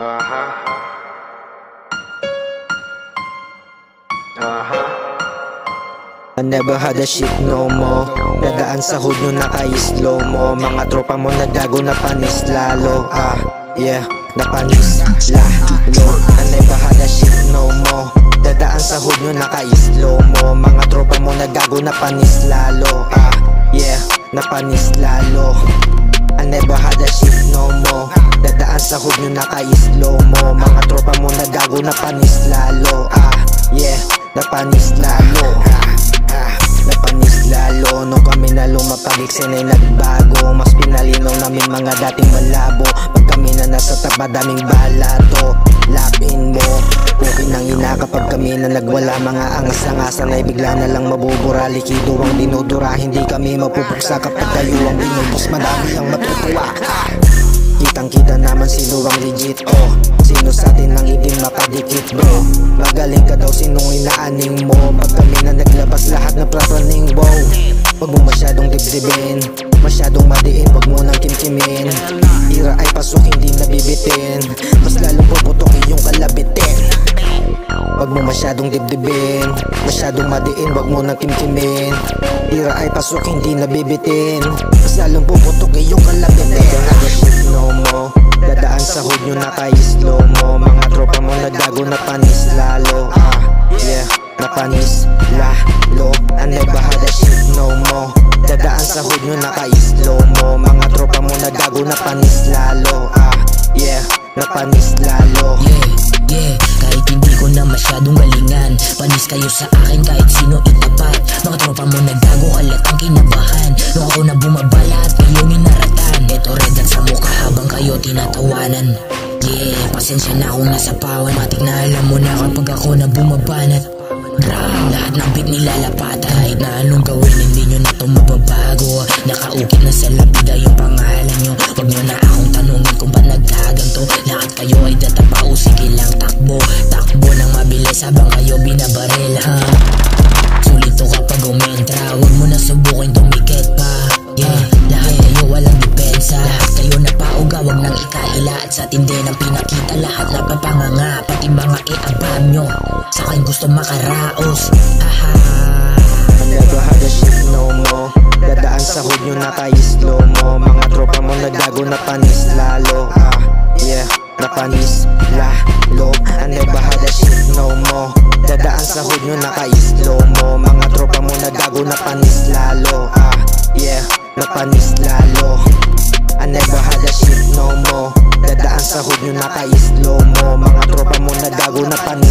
I never had a shit no more. Dadaan sa hood nyo naka-slow mo. Mga tropa mo naggago na panis lalo. Yeah, napanis lalo. I never had a shit no more. Dadaan sa hood nyo naka-slow mo. Mga tropa mo naggago na panis lalo. Yeah, napanis lalo. I never had a shit no more. Dadaan sa hood nyo naka-slow mo. Mga tropa mo naggago na panis lalo. Yeah, napanis lalo. Napanis lalo. Nung kami na lumapag-iksen ay nagbago. Mas pinalinaw namin mga dating malabo. Pag kami na nasa taba daming balato. Lapin mo okay nang ina kapag kami na nagwala. Mga angas-angasan ay bigla na lang mabubura. Likido ang dinudura. Hindi kami mapupuksa kapag tayo ang binubos. Madami ang matutuwa. Kitang-kita naman sino ang legit. Sino sa atin ang hindi makadikit bro. Magaling ka daw sinong inaaning mo. Pag kami na naglabas lahat na prapraning wow. Wag mo masyadong dibdibin, masyadong madiin, wag mo nang kimkimin. Tira ay pasok hindi nabibitin. Mas lalong puputok iyong kalabitin. Wag mo masyadong dibdibin, masyadong madiin, wag mo nang kimkimin. Tira ay pasok hindi nabibitin. Mas lalong puputok iyong kalabitin. No mo, dadaan sa hood nyo naka-slow mo. Mga tropa mo naggago na panis lalo. Yeah, napanis lalo. I never had a shit no more. Dadaan sa hood nyo naka-slow mo. Mga tropa mo naggago na panis lalo. Yeah, napanis lalo. Yeah, kahit hindi ko na masyadong galingan. Panis kayo sa akin kahit sino itapat. Mga tropa mo naggago halatang kinabahan. Nung ako na bumabala at kayo ninaratan. Eto red at sa mukha habang kayo tinatawanan. Yeah, pasensya na kung nasa pawan. Matik na alam mo na kapag ako na bumabanat. Lahat ng beat nilalapatan. Kahit na anong gawin hindi nyo na ito mababago. Nakaukit na sa lapida yung pangalan nyo. Wag nyo na akong tanungin kung ba't nagkaganto. Lahat kayo ay databao, sige lang takbo. Takbo ng mabilis habang kayo binabaril Sulito kapag umentra. Wag mo na subukin tumikit pa. Yeah, lahat kayo walang depensa. Lahat kayo napauga, wag nang ikaila. At sa tindi ng pinakita lahat na papanganga. Pati mga iabam nyo sa akin gusto makaraos. I never had a shit no more. Dadaan sa hood nyo naka-slow mo. Mga tropa mo naggago na panis lalo. Yeah, napanis lalo. I never had a shit no more. Dadaan sa hood nyo naka-slow mo. Mga tropa mo naggago na panis lalo. Yeah, napanis lalo. I never had a shit no more. Dadaan sa hood nyo naka-slow mo. Mga tropa mo naggago na panis